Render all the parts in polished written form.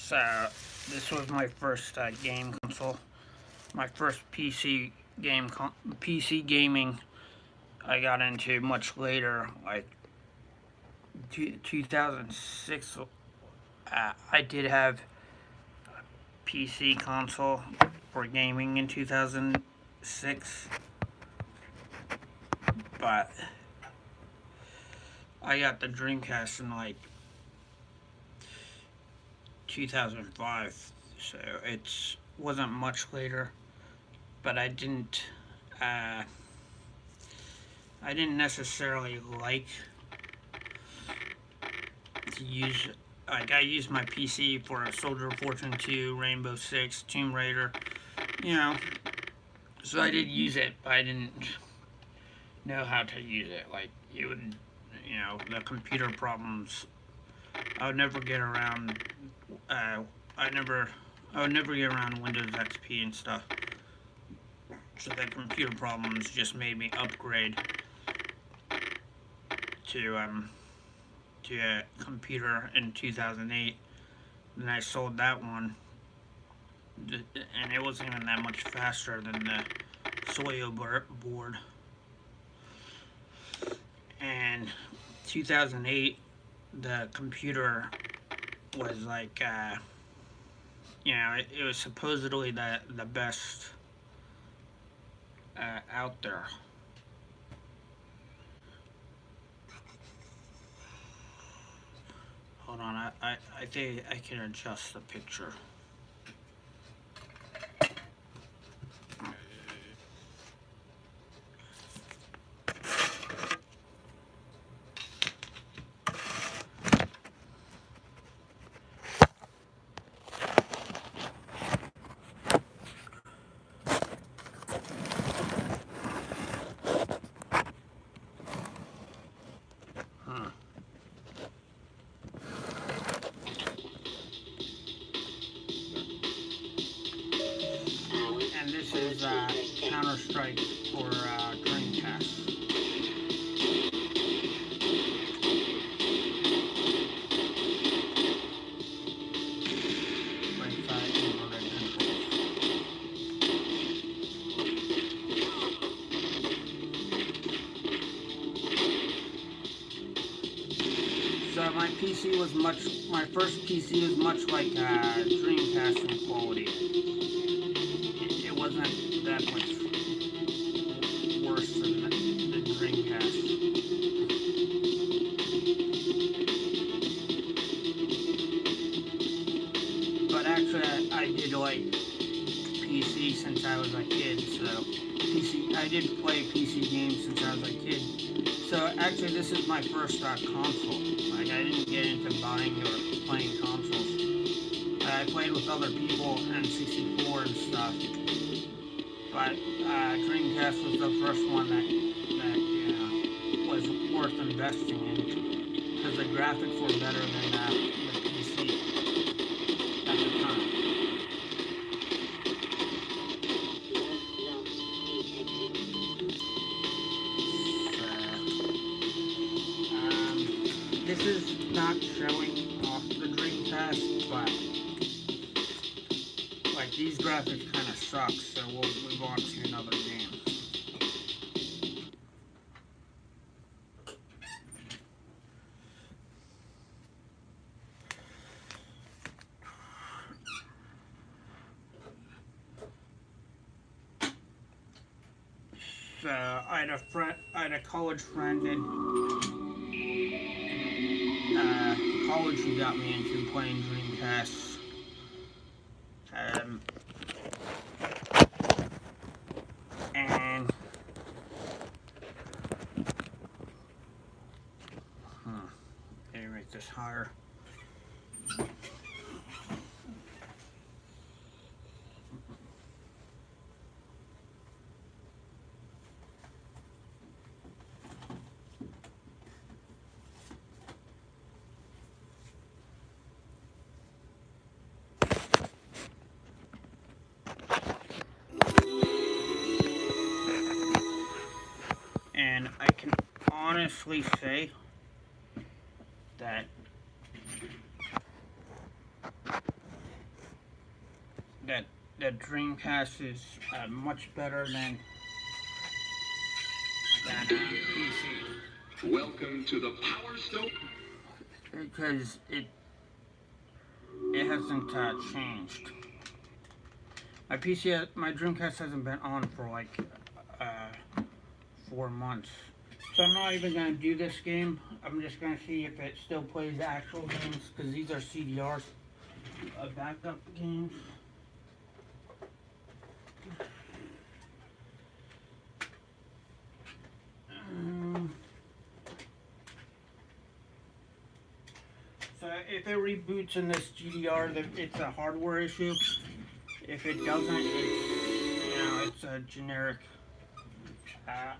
So this was my first game console. My first PC gaming I got into much later, like 2006. I did have a PC console for gaming in 2006, but I got the Dreamcast in like 2005, so it wasn't much later. But uh, I didn't necessarily like to use. Like, I used my PC for a Soldier of Fortune 2, Rainbow Six, Tomb Raider, you know. So I did use it, but I didn't know how to use it. Like, it would, the computer problems. I would never get around. I would never get around Windows XP and stuff. So the computer problems just made me upgrade to a computer in 2008. Then I sold that one, and it wasn't even that much faster than the Soyo board. And 2008, the computer was like, it was supposedly the best out there. Hold on, I think I can adjust the picture. And this is Counter-Strike for Dreamcast. So my first PC was much like Dreamcast in quality. It wasn't that much worse than the Dreamcast. But actually, I did like PC since I was a kid, so I did play PC games since I was a kid. So actually, this is my first console. Like, I didn't get into buying or playing consoles. I played with other people and 64 and stuff. But Dreamcast was the first one that was worth investing in, because the graphics were better than the PC at the time. This is not showing off the Dreamcast, but like, these graphics kind of suck, so we'll move on to another game. So I had a college friend in college who got me into playing Dreamcast. And let me make this higher. And I can honestly say that that the Dreamcast is much better than PC. Welcome to the Power Stone. Because it hasn't changed. My Dreamcast hasn't been on for like 4 months. So I'm not even gonna do this game. I'm just gonna see if it still plays actual games because these are CDRs, backup games. So if it reboots in this GDR, it's a hardware issue. If it doesn't, it's a generic. I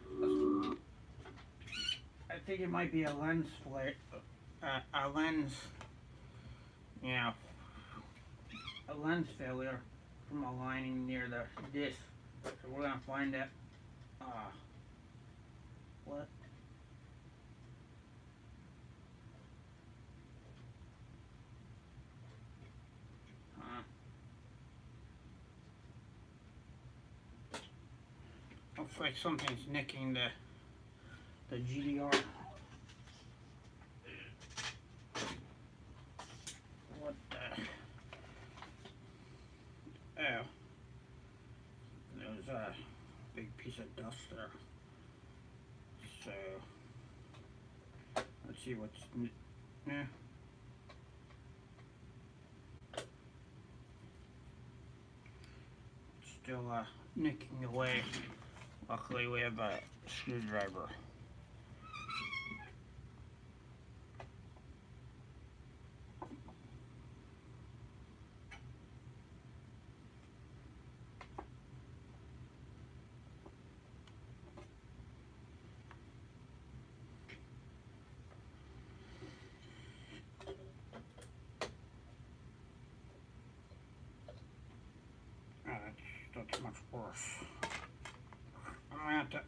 think it might be a lens flare, a lens, you know, a lens failure from aligning near the disc. So we're gonna find that. What? Looks like something's nicking the GDR. What the? Oh. There's a big piece of dust there. So, let's see what's... Yeah. Still nicking away. Luckily we have a screwdriver. That's much worse. I'm gonna have to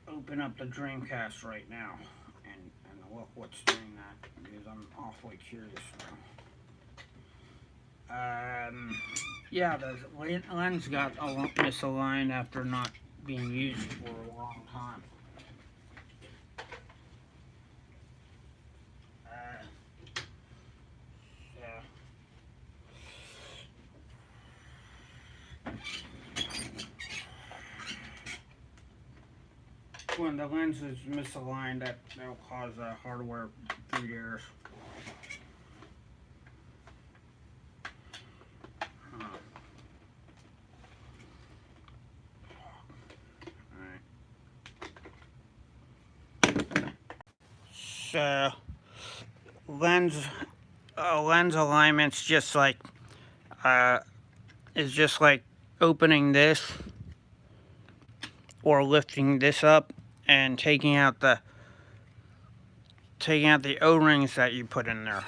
open up the Dreamcast right now and look what's doing that because I'm awfully curious now. Yeah, the lens got misaligned after not being used for a long time. When the lens is misaligned, that'll cause hardware boot errors. So, lens alignment's just like is just like opening this or lifting this up and taking out the O-rings that you put in there.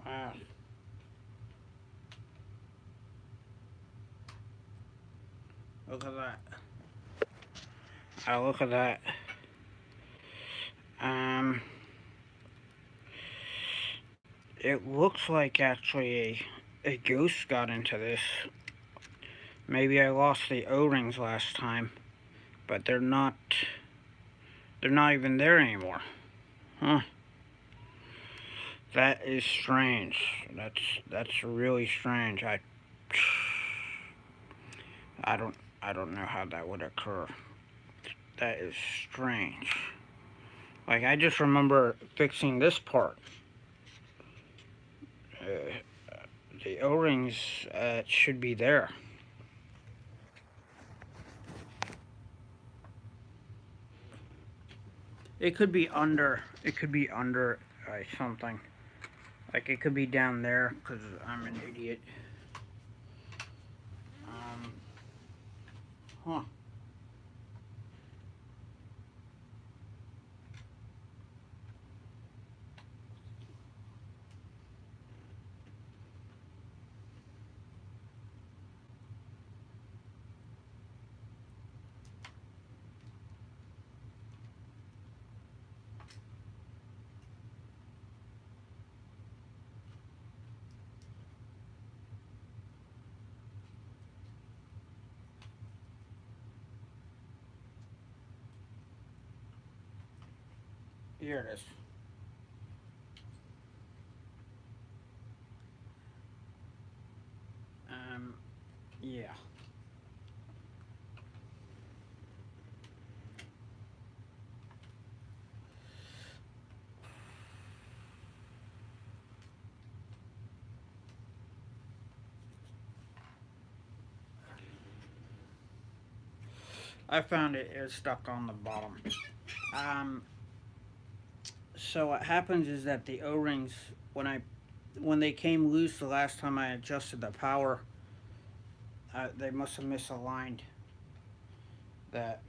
Wow. Look at that. Look at that. It looks like actually a ghost got into this. Maybe I lost the O-rings last time, but they're not even there anymore. Huh. That is strange. That's really strange. I don't know how that would occur. That is strange. Like, I just remember fixing this part. the O-rings should be there. It could be under. It could be under something. Like it could be down there because I'm an idiot. Huh. Here it is. Yeah. I found it is stuck on the bottom. So what happens is that the O-rings, when they came loose the last time I adjusted the power, they must have misaligned that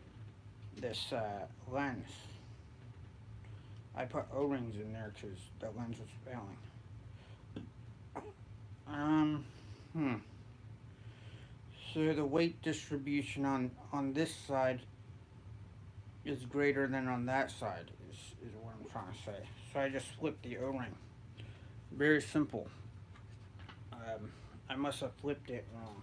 this lens. I put O-rings in there because the lens was failing. So the weight distribution on this side is greater than on that side, is what I'm trying to say. So I just flipped the O-ring. Very simple. I must have flipped it wrong.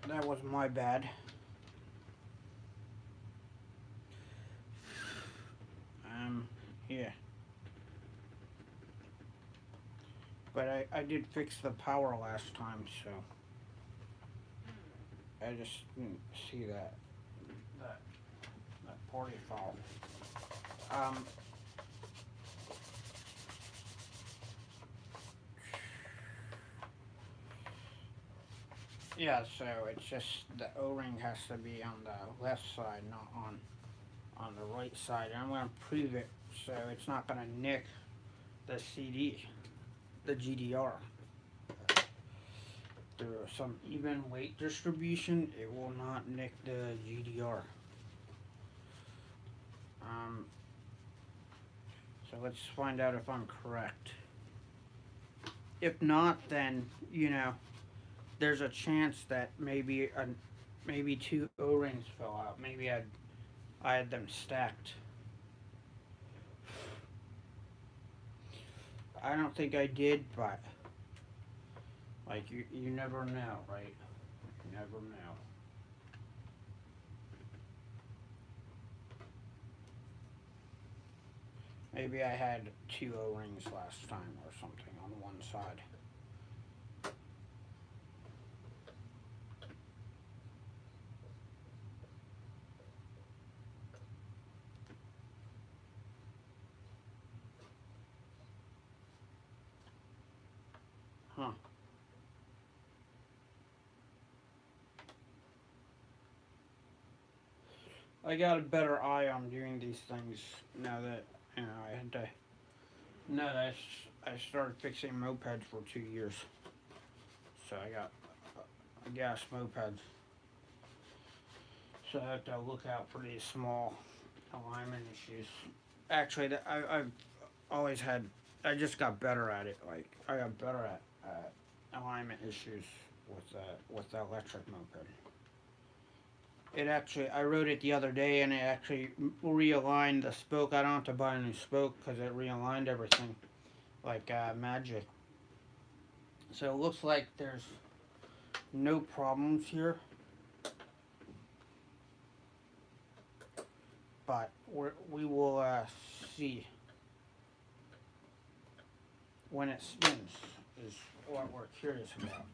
That was my bad. Yeah. But I did fix the power last time, so I just didn't see that party foul. Yeah, so it's just the O-ring has to be on the left side, not on the right side. And I'm going to prove it so it's not going to nick the CD, the GDR. Through some even weight distribution, it will not nick the GDR. So let's find out if I'm correct. If not, then, there's a chance that maybe two O-rings fell out. Maybe I had them stacked. I don't think I did, but like you never know, right? You never know. Maybe I had two O-rings last time or something on one side. Huh. I got a better eye on doing these things now that I had to. No, I started fixing mopeds for 2 years, so I got a gas moped. So I have to look out for these small alignment issues. Actually, I've always had. I just got better at it. Like I got better at alignment issues with the electric moped. It actually, I rode it the other day and it actually realigned the spoke. I don't have to buy a new spoke because it realigned everything like magic. So it looks like there's no problems here. But we will see when it spins is what we're curious about.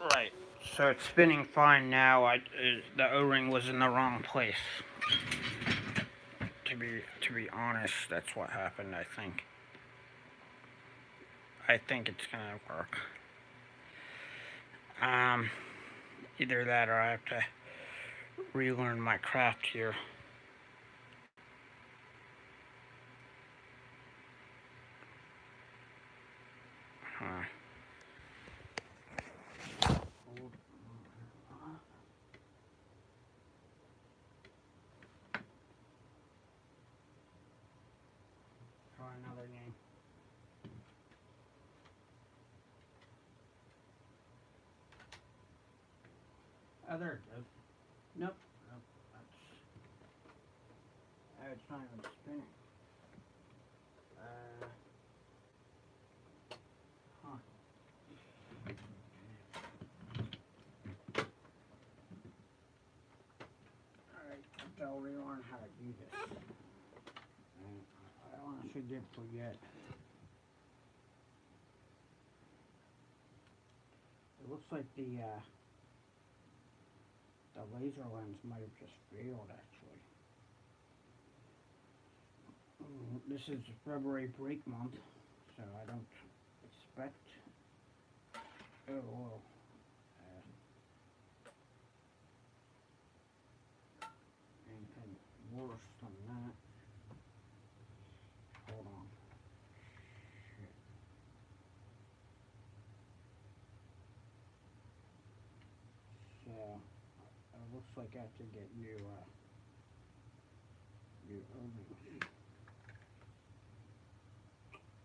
Right. So it's spinning fine now. The O-ring was in the wrong place. To be honest, that's what happened. I think. I think it's gonna work. Either that or I have to relearn my craft here. Huh. Try another game. Oh, there it goes. Nope. Nope. It's not even spinning. Huh. Alright, I'll relearn how to do this. I honestly did forget. It looks like the laser lens might have just failed, actually. This is February break month, so I don't expect anything worse than that. Hold on. Shit. So, it looks like I have to get new O-rings.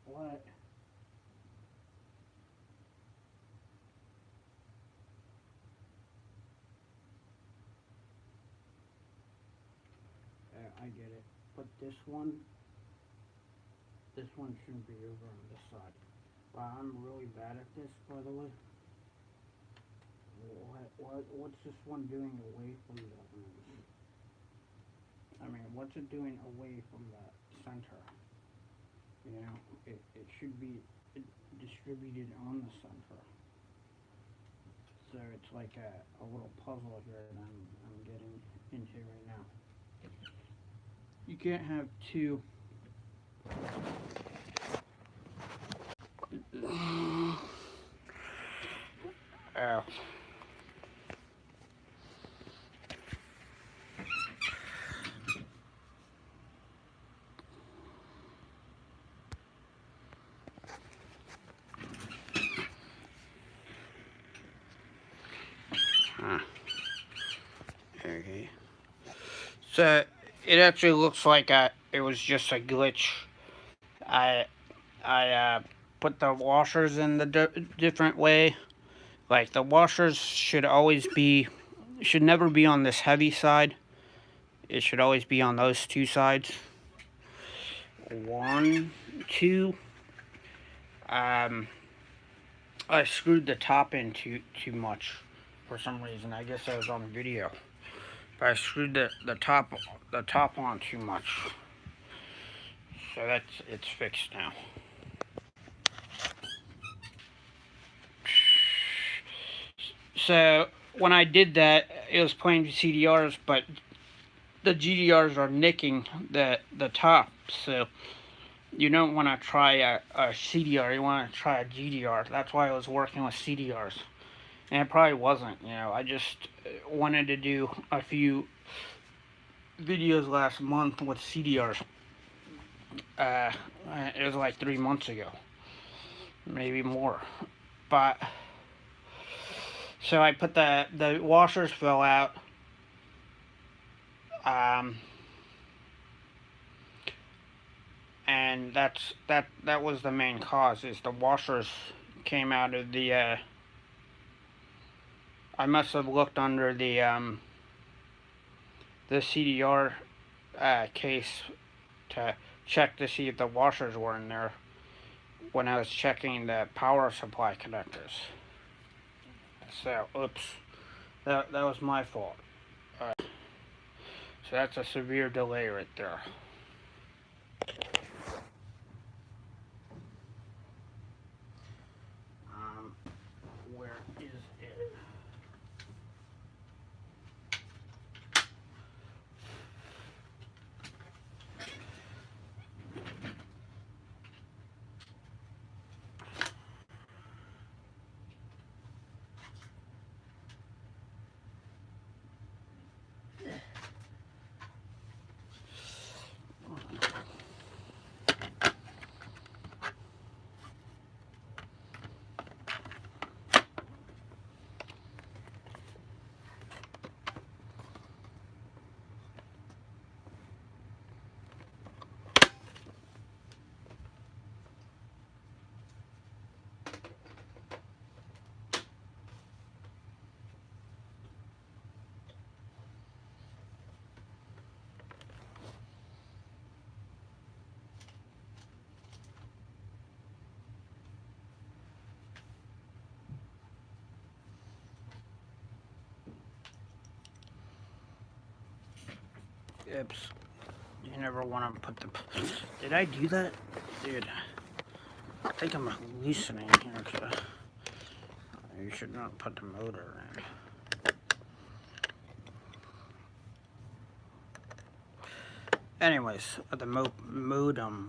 What? I get it. But this one shouldn't be over on this side. Wow, I'm really bad at this, by the way. What's this one doing away from the? I mean, what's it doing away from the center? You know, it should be distributed on the center. So it's like a little puzzle here that I'm getting into right now. You can't have two. Ow. Okay. So it actually looks like it was just a glitch. I put the washers in the different way. Like the washers should never be on this heavy side. It should always be on those two sides. 1, 2. I screwed the top in too much for some reason. I guess I was on video. But I screwed the top on too much. So it's fixed now. So when I did that, it was playing CDRs, but the GDRs are nicking the top. So you don't want to try a CDR. You want to try a GDR. That's why I was working with CDRs, and it probably wasn't. You know, I just wanted to do a few videos last month with CDRs. It was like 3 months ago, maybe more, but. So I put the washers fell out. And that was the main cause, is the washers came out of the I must have looked under the CDR case to check to see if the washers were in there when I was checking the power supply connectors. So, oops, that was my fault. So that's a severe delay right there. Where is it? Oops. You never want to put the... Did I do that? Dude, I think I'm hallucinating here. So you should not put the motor in. Anyways, the modem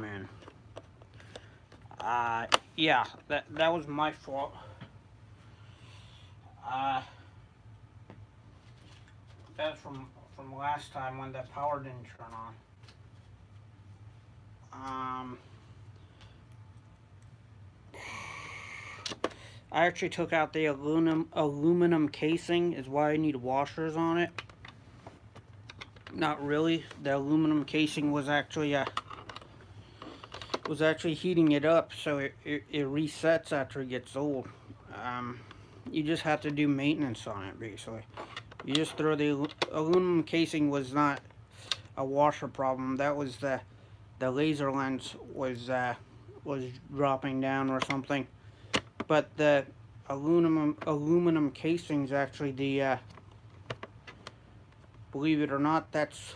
man. Yeah, that was my fault. That's from last time when the power didn't turn on. I actually took out the aluminum casing, is why I need washers on it. Not really. The aluminum casing was actually heating it up, so it resets after it gets old. You just have to do maintenance on it, basically. You just throw the aluminum casing was not a washer problem. That was the laser lens was dropping down or something. But the aluminum casing is actually the believe it or not, that's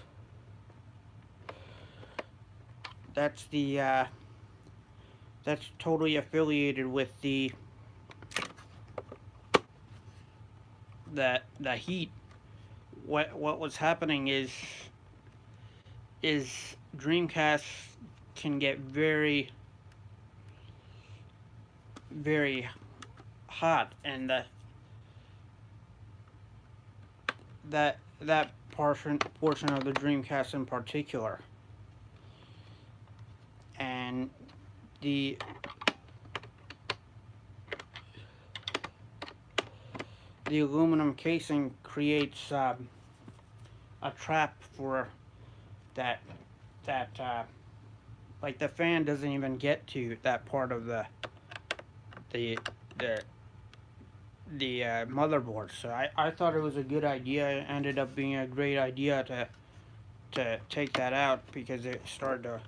totally affiliated with the heat. What was happening is Dreamcast can get very hot, and that portion of the Dreamcast in particular, and the aluminum casing creates a trap for that like the fan doesn't even get to that part of the motherboard. So I thought it was a good idea. It ended up being a great idea to take that out, because it started to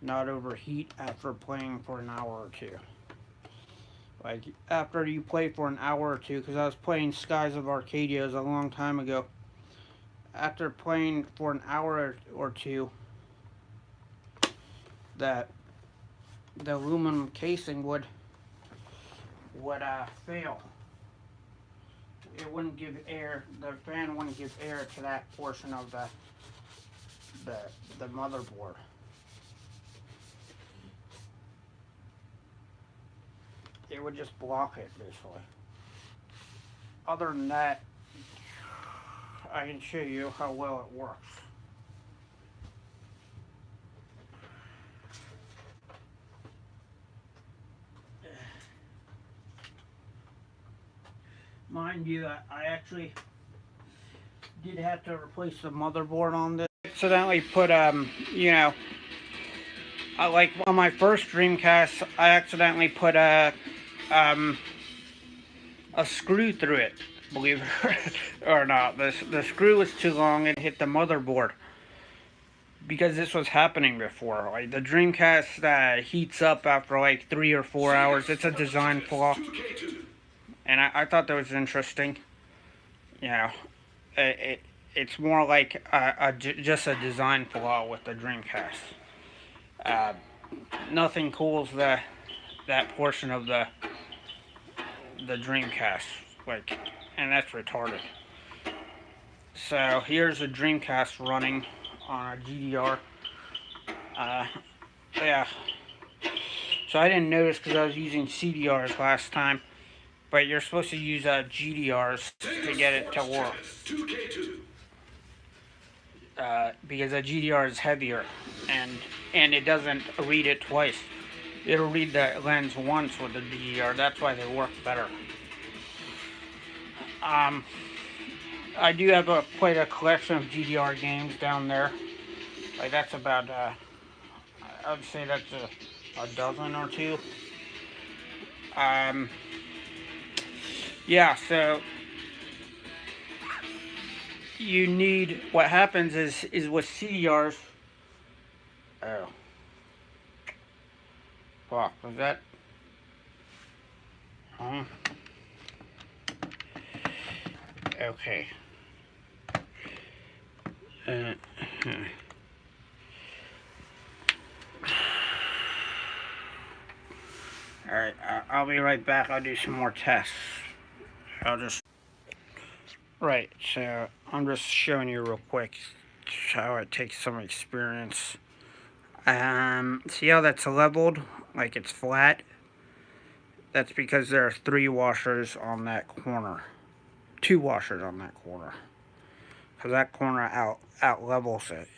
not overheat after playing for an hour or two. Like, after you play for an hour or two, because I was playing Skies of Arcadia's a long time ago. After playing for an hour or two, the aluminum casing would fail. It wouldn't give air. The fan wouldn't give air to that portion of the motherboard. It would just block it, basically. Other than that, I can show you how well it works. Mind you, I actually did have to replace the motherboard on this. Accidentally put like on my first Dreamcast, I accidentally put a screw through it. Believe it or not, the screw was too long and hit the motherboard. Because this was happening before. Like, the Dreamcast heats up after like 3 or 4 hours. It's a design flaw. And I thought that was interesting. You know, it's more like just a design flaw with the Dreamcast. Nothing cools that portion of the Dreamcast. Like, and that's retarded. So here's a Dreamcast running on a GDR. Yeah. So I didn't notice because I was using CDRs last time. But you're supposed to use GDRs to get it to work. Because a GDR is heavier, and it doesn't read it twice. It'll read the lens once with the GDR. That's why they work better. I do have quite a collection of GDR games down there. Like, that's about I would say that's a dozen or two. Yeah, so you need, what happens is with CDRs, oh, fuck, was that, okay, Alright, I'll be right back. I'll do some more tests. Right, so I'm just showing you real quick how it takes some experience. See how that's leveled? Like it's flat? That's because there are 3 washers on that corner. 2 washers on that corner. Because that corner out levels it.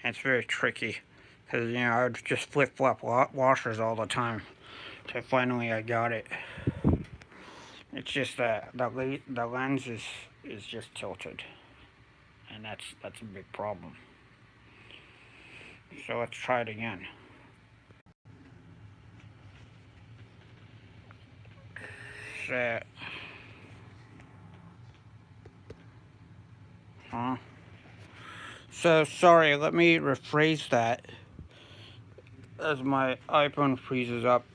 And it's very tricky. Because, you know, I would just flip-flop washers all the time. So finally I got it. It's just that the lens is just tilted. And that's a big problem. So let's try it again. Set. Huh? So sorry, let me rephrase that as my iPhone freezes up.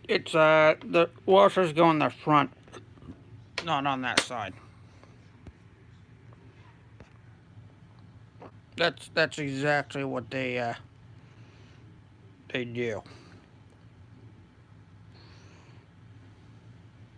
It's the washers go in the front, not on that side. That's exactly what they do.